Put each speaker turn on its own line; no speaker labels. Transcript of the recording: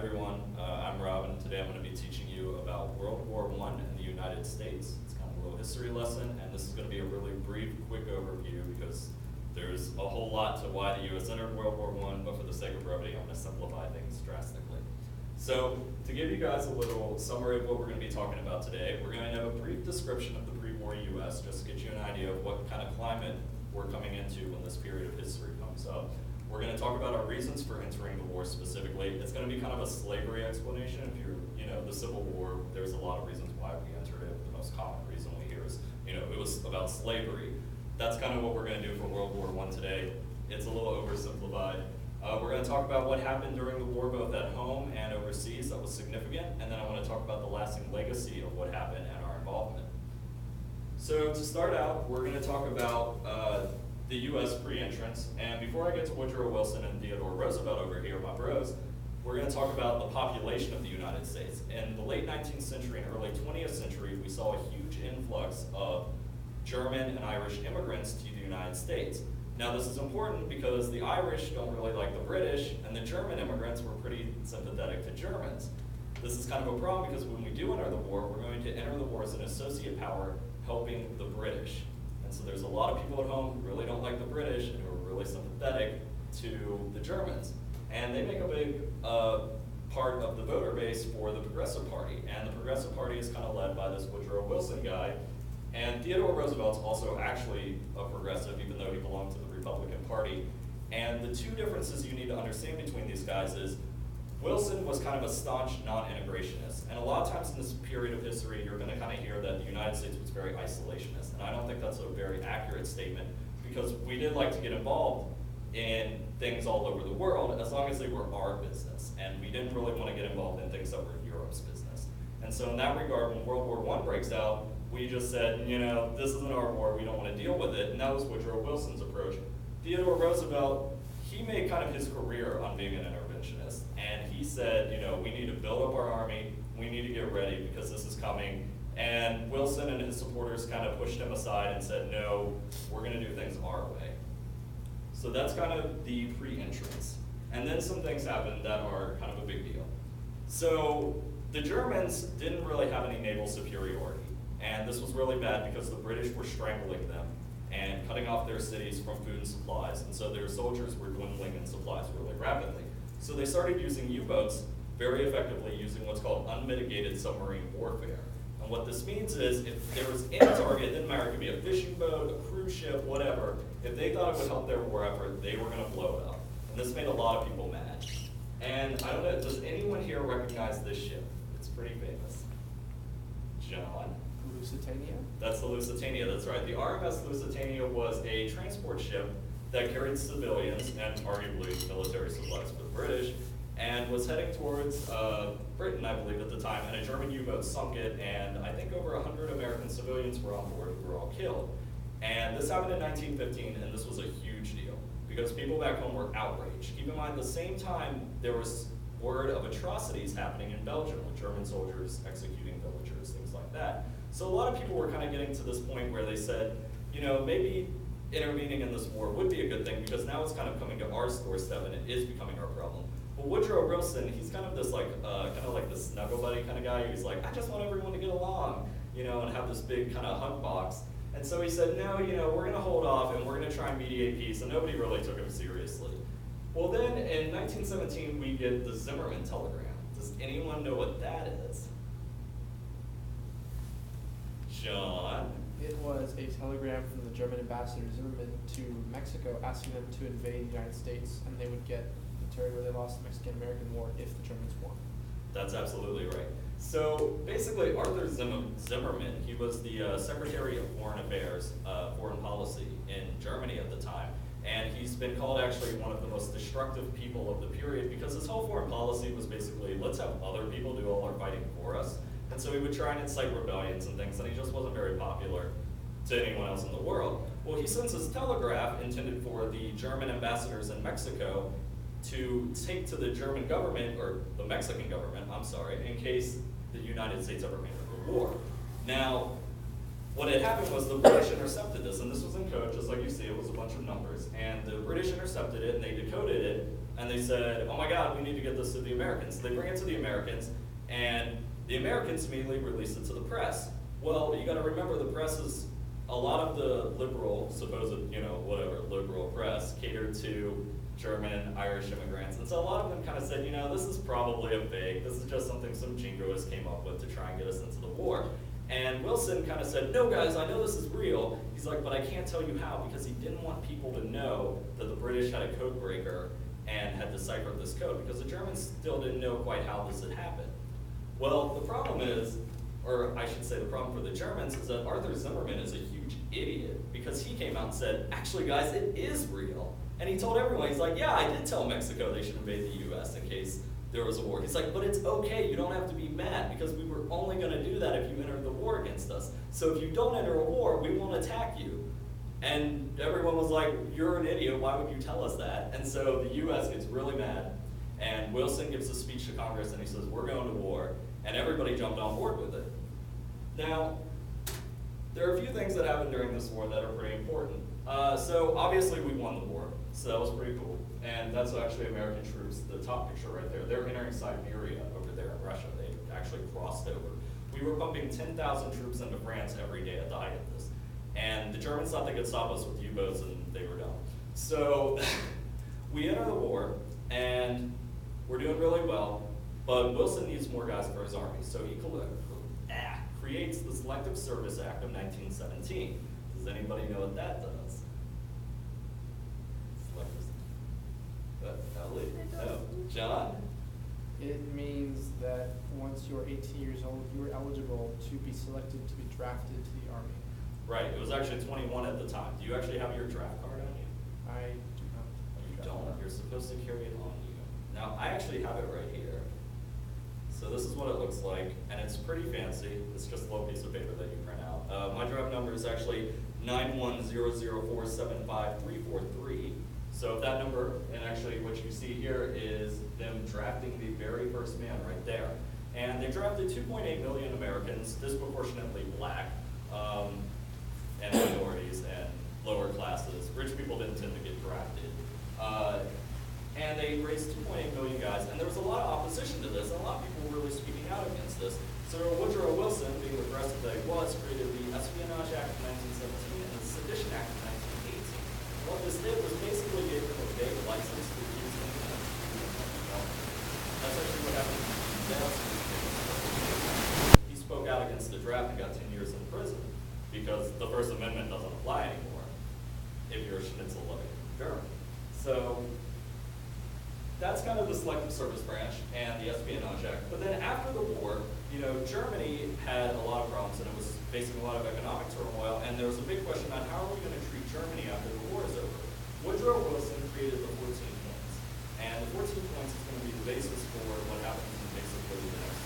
everyone. I'm Rob, and today I'm going to be teaching you about World War I in the United States. It's kind of a little history lesson, and this is going to be a really brief, quick overview because there's a whole lot to why the U.S. entered World War I, but for the sake of brevity, I'm going to simplify things drastically. So, to give you guys a little summary of what we're going to be talking about today, we're going to have a brief description of the pre-war U.S., just to get you an idea of what kind of climate we're coming into when this period of history comes up. We're going to talk about our reasons for entering the war specifically. It's going to be kind of a slavery explanation. If you're, the Civil War, there's a lot of reasons why we entered it. The most common reason we hear is, it was about slavery. That's kind of what we're going to do for World War I today. It's a little oversimplified. We're going to talk about what happened during the war, both at home and overseas, that was significant. And then I want to talk about the lasting legacy of what happened and our involvement. So to start out, we're going to talk about the U.S. pre-entrance, and before I get to Woodrow Wilson and Theodore Roosevelt over here, my bros, we're going to talk about the population of the United States. In the late 19th century and early 20th century, we saw a huge influx of German and Irish immigrants to the United States. Now this is important because the Irish don't really like the British, and the German immigrants were pretty sympathetic to Germans. This is kind of a problem because when we do enter the war, we're going to enter the war as an associate power helping the British. So there's a lot of people at home who really don't like the British and who are really sympathetic to the Germans. And they make a big part of the voter base for the Progressive Party. And the Progressive Party is kind of led by this Woodrow Wilson guy. And Theodore Roosevelt's also actually a progressive, even though he belonged to the Republican Party. And the two differences you need to understand between these guys is Wilson was kind of a staunch non-integrationist, and a lot of times in this period of history, you're going to kind of hear that the United States was very isolationist, and I don't think that's a very accurate statement because we did like to get involved in things all over the world as long as they were our business, and we didn't really want to get involved in things that were Europe's business. And so in that regard, when World War I breaks out, we just said, this isn't our war, we don't want to deal with it, and that was Woodrow Wilson's approach. Theodore Roosevelt, he made kind of his career on being an interventionist. And he said, we need to build up our army, we need to get ready because this is coming. And Wilson and his supporters kind of pushed him aside and said, no, we're going to do things our way. So that's kind of the pre-entrance. And then some things happened that are kind of a big deal. So the Germans didn't really have any naval superiority. And this was really bad because the British were strangling them and cutting off their cities from food and supplies. And so their soldiers were dwindling in supplies really rapidly. So they started using U-boats very effectively using what's called unmitigated submarine warfare. And what this means is if there was any target, it didn't matter, it could be a fishing boat, a cruise ship, whatever, if they thought it would help their war effort, they were going to blow it up. And this made a lot of people mad. And I don't know, does anyone here recognize this ship? It's pretty famous. John?
Lusitania?
That's the Lusitania, that's right. The RMS Lusitania was a transport ship that carried civilians and arguably military supplies for the British, and was heading towards Britain, I believe, at the time, and a German U-boat sunk it, and I think over 100 American civilians were on board who were all killed. And this happened in 1915, and this was a huge deal, because people back home were outraged. Keep in mind, at the same time, there was word of atrocities happening in Belgium, with German soldiers executing villagers, things like that. So a lot of people were kind of getting to this point where they said, maybe intervening in this war would be a good thing because now it's kind of coming to our doorstep and it is becoming our problem. But Woodrow Wilson, he's kind of this kind of like this snuggle buddy kind of guy. He's like, I just want everyone to get along, and have this big kind of hug box. And so he said, no, we're going to hold off and we're going to try and mediate peace, and nobody really took him seriously. Well then, in 1917, we get the Zimmerman telegram. Does anyone know what that is? John?
It was a telegram from the German ambassador Zimmerman to Mexico asking them to invade the United States, and they would get the territory where they lost the Mexican-American War if the Germans won.
That's absolutely right. So basically, Arthur Zimmerman, he was the Secretary of Foreign Affairs, Foreign Policy in Germany at the time. And he's been called actually one of the most destructive people of the period because his whole foreign policy was basically, let's have other people do all our fighting for us. And so he would try and incite rebellions and things, and he just wasn't very popular to anyone else in the world. Well, he sends his telegraph intended for the German ambassadors in Mexico to take to the German government, or the Mexican government, I'm sorry, in case the United States ever entered the war. Now, what had happened was the British intercepted this, and this was in code, just like you see, it was a bunch of numbers, and the British intercepted it, and they decoded it, and they said, oh my God, we need to get this to the Americans. They bring it to the Americans, and the Americans immediately release it to the press. Well, you gotta remember the press is, a lot of the liberal, supposed, whatever, liberal press catered to German, Irish immigrants. And so a lot of them kind of said, this is probably a fake. This is just something some jingoist came up with to try and get us into the war. And Wilson kind of said, no guys, I know this is real. He's like, but I can't tell you how, because he didn't want people to know that the British had a code breaker and had deciphered this code, because the Germans still didn't know quite how this had happened. Well, the problem is, or I should say the problem for the Germans, is that Arthur Zimmerman is a huge idiot, because he came out and said, actually guys, it is real. And he told everyone, he's like, yeah, I did tell Mexico they should invade the US in case there was a war. He's like, but it's okay, you don't have to be mad, because we were only gonna do that if you entered the war against us. So if you don't enter a war, we won't attack you. And everyone was like, you're an idiot, why would you tell us that? And so the US gets really mad, and Wilson gives a speech to Congress and he says, we're going to war, and everybody jumped on board with it. Now, there are a few things that happened during this war that are pretty important. So obviously we won the war, so that was pretty cool. And that's actually American troops, the top picture right there. They're entering Siberia over there in Russia. They actually crossed over. We were pumping 10,000 troops into France every day at the height of this. And the Germans thought they could stop us with U-boats, and they were done. So we enter the war, and we're doing really well, but Wilson needs more guys for his army. So he creates the Selective Service Act of 1917. Does anybody know what that does? Ellie? No. John?
It means that once you're 18 years old, you're eligible to be selected to be drafted to the Army.
Right, it was actually 21 at the time. Do you actually have your draft card on you?
I do not.
You don't, you're supposed to carry it on you. Now, I actually have it right here. So this is what it looks like, and it's pretty fancy. It's just a little piece of paper that you print out. My draft number is actually 91004753343. So that number, and actually what you see here is them drafting the very first man right there. And they drafted 2.8 million Americans, disproportionately black, and minorities and lower classes. Rich people didn't tend to get drafted. And they raised 2.8 million guys, and there was a lot of opposition to this, and a lot of people were really speaking out against this. So Woodrow Wilson, being the progressive that he was, created the Espionage Act of 1917 and the Sedition Act of 1918. And what this did was basically gave them a big license to use things. That's actually what happened to VID00002. He spoke out against the draft and got 10 years in prison because the First Amendment doesn't apply anymore if you're a schnitzel like German. So that's kind of the Selective Service Branch and the Espionage Act. But then after the war, Germany had a lot of problems, and it was facing a lot of economic turmoil, and there was a big question on how are we going to treat Germany after the war is over. Woodrow Wilson created the 14 points, and the 14 points is going to be the basis for what happens in basically the next